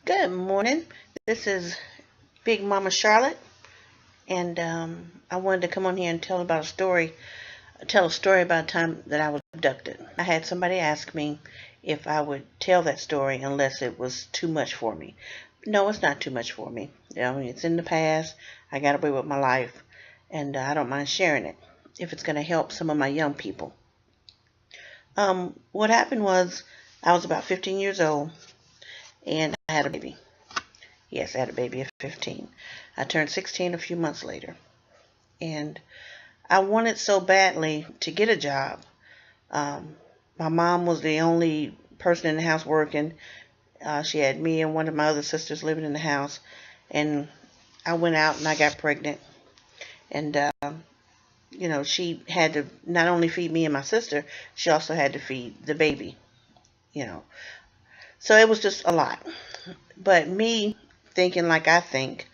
Good morning. This is Big Mama Charlotte, and I wanted to come on here and tell a story about a time that I was abducted. I had somebody ask me if I would tell that story unless it was too much for me. No, it's not too much for me. It's in the past. I got away with my life, and I don't mind sharing it if it's going to help some of my young people. What happened was I was about 15 years old, and I had a baby. Yes, I had a baby at 15. I turned 16 a few months later. And I wanted so badly to get a job. Um, my mom was the only person in the house working. She had me and one of my other sisters living in the house. And I went out and I got pregnant. And, she had to not only feed me and my sister, she also had to feed the baby, you know. So it was just a lot. But me thinking like I think,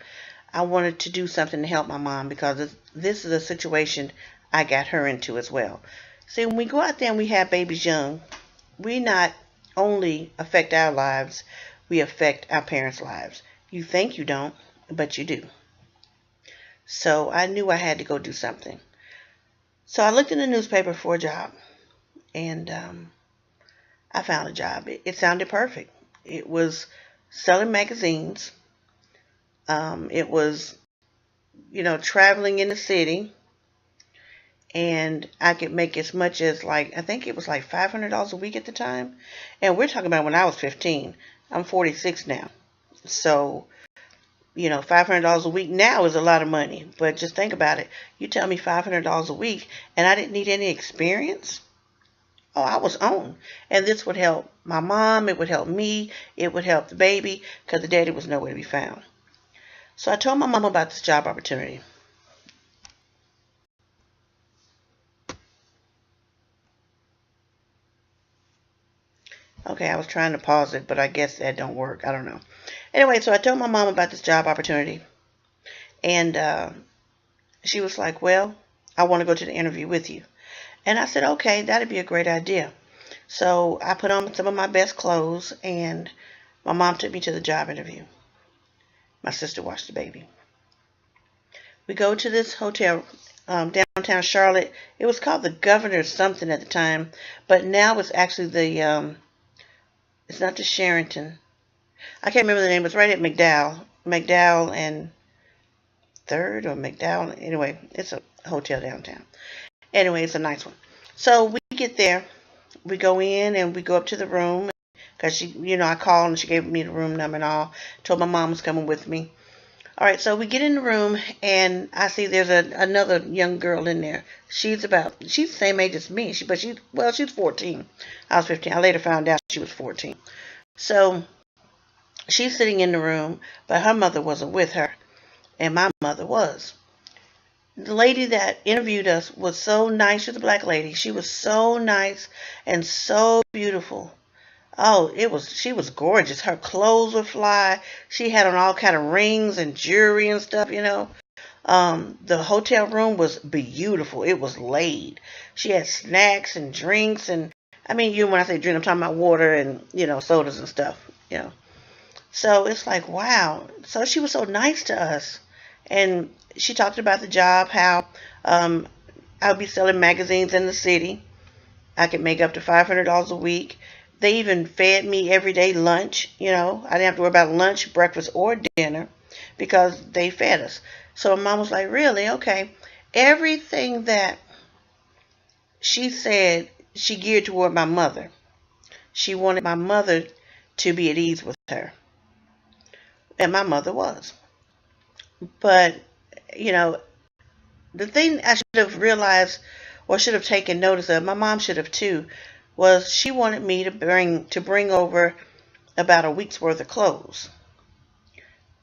I wanted to do something to help my mom because this is a situation I got her into as well. See, when we go out there and we have babies young, we not only affect our lives, we affect our parents' lives. You think you don't, but you do. So I knew I had to go do something. So I looked in the newspaper for a job, and I found a job. It sounded perfect. It was selling magazines. It was, traveling in the city, and I could make as much as I think it was like $500 a week at the time. And we're talking about when I was 15. I'm 46 now. So, $500 a week now is a lot of money. But just think about it. You tell me $500 a week and I didn't need any experience. Oh, I was on. And this would help my mom. It would help me. It would help the baby because the daddy was nowhere to be found. So I told my mom about this job opportunity. Okay, I was trying to pause it, but I guess that don't work. I don't know. Anyway, so I told my mom about this job opportunity, and she was like, well, I want to go to the interview with you. And I said, okay, that'd be a great idea. So I put on some of my best clothes, and my mom took me to the job interview. My sister watched the baby. We go to this hotel, downtown Charlotte. It was called the Governor's something at the time, but now it's actually it's not the Sheraton. I can't remember the name. It's right at McDowell and Third or McDowell. Anyway, it's a hotel downtown. Anyway, it's a nice one. So we get there. We go in and we go up to the room because I called and she gave me the room number and all. Told my mom was coming with me. All right, so we get in the room and I see there's another young girl in there. She's the same age as me. She's 14. I was 15. I later found out she was 14. So she's sitting in the room, but her mother wasn't with her, and my mother was. The lady that interviewed us was so nice. She was a black lady. She was so nice and so beautiful. Oh, she was gorgeous. Her clothes were fly. She had on all kind of rings and jewelry and stuff. The hotel room was beautiful. It was laid. She had snacks and drinks and I mean, when I say drink, I'm talking about water and, sodas and stuff. So it's like, wow. So she was so nice to us. And she talked about the job, how I would be selling magazines in the city. I could make up to $500 a week. They even fed me every day lunch. I didn't have to worry about lunch, breakfast, or dinner because they fed us. So my mom was like, really? Okay. Everything that she said, she geared toward my mother. She wanted my mother to be at ease with her. And my mother was. But, you know, the thing I should have realized or should have taken notice of, my mom should have too, was she wanted me to bring over about a week's worth of clothes.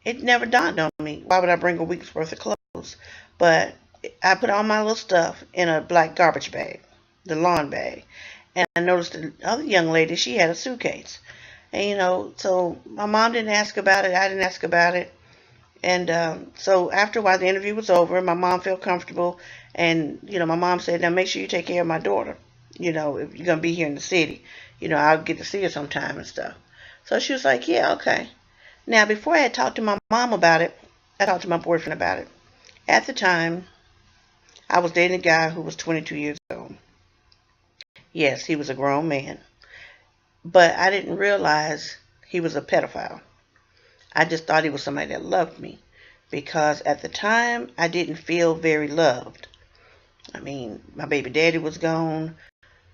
It never dawned on me. Why would I bring a week's worth of clothes? But I put all my little stuff in a black garbage bag, the lawn bag. And I noticed the other young lady, she had a suitcase. And, so my mom didn't ask about it. I didn't ask about it. And so after a while, the interview was over. My mom felt comfortable. And, my mom said, now make sure you take care of my daughter. If you're going to be here in the city, I'll get to see her sometime and stuff. So she was like, yeah, okay. Now, before I had talked to my mom about it, I talked to my boyfriend about it. At the time, I was dating a guy who was 22 years old. Yes, he was a grown man. But I didn't realize he was a pedophile. I just thought he was somebody that loved me. Because at the time, I didn't feel very loved. I mean, my baby daddy was gone.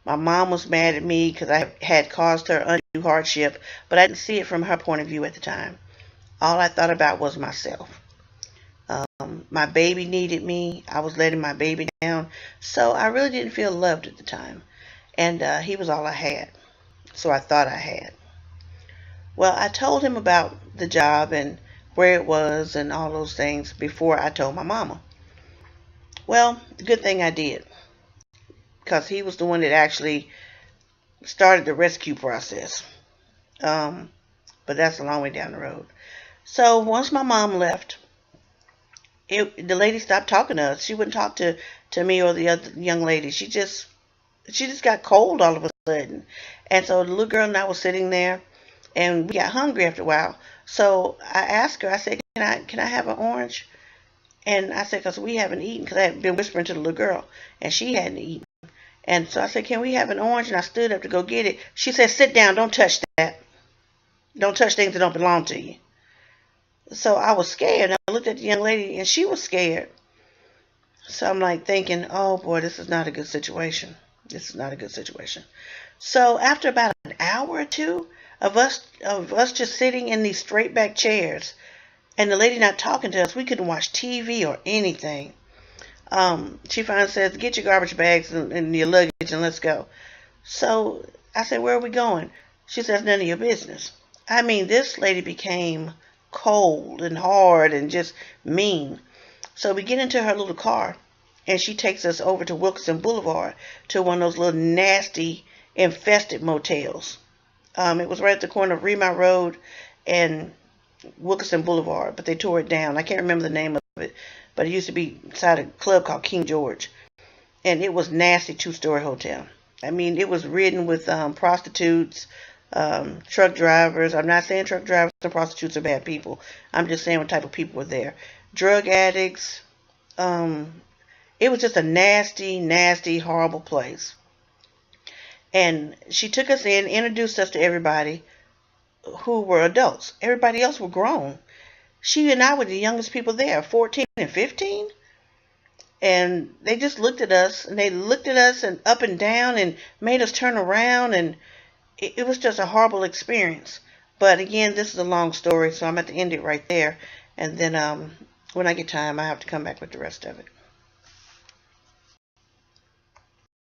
My mom was mad at me because I had caused her undue hardship, but I didn't see it from her point of view at the time. All I thought about was myself. My baby needed me. I was letting my baby down. So I really didn't feel loved at the time. And he was all I had. So I thought I had. Well, I told him about the job and where it was and all those things before I told my mama. Well, good thing I did, because he was the one that actually started the rescue process. But that's a long way down the road. So once my mom left, the lady stopped talking to us. She wouldn't talk to me or the other young lady. She just got cold all of a sudden. And so the little girl and I was sitting there, and we got hungry after a while. So I asked her, I said, can I have an orange? And I said, because we haven't eaten, because I had been whispering to the little girl, and she hadn't eaten. And so I said, can we have an orange? And I stood up to go get it. She said, sit down, don't touch that. Don't touch things that don't belong to you. So I was scared. I looked at the young lady, and she was scared. So I'm like thinking, oh boy, this is not a good situation. This is not a good situation. So after about an hour or two of us just sitting in these straight back chairs, and the lady not talking to us, we couldn't watch TV or anything. She finally says, get your garbage bags and your luggage and let's go. So I said, where are we going? She says, none of your business. I mean, this lady became cold and hard and just mean. So we get into her little car, and she takes us over to Wilkinson Boulevard to one of those little nasty, infested motels. It was right at the corner of Remount Road and Wilkinson Boulevard, but they tore it down. I can't remember the name of it, but it used to be inside a club called King George, and it was nasty two-story hotel. I mean, it was ridden with prostitutes, truck drivers. I'm not saying truck drivers and prostitutes are bad people. I'm just saying what type of people were there. Drug addicts. It was just a nasty, nasty, horrible place. And she took us in, introduced us to everybody who were adults. Everybody else were grown. She and I were the youngest people there, 14 and 15. And they just looked at us, and they looked at us and up and down and made us turn around, and it was just a horrible experience. But again, this is a long story, so I'm going to end it right there. And then when I get time, I have to come back with the rest of it.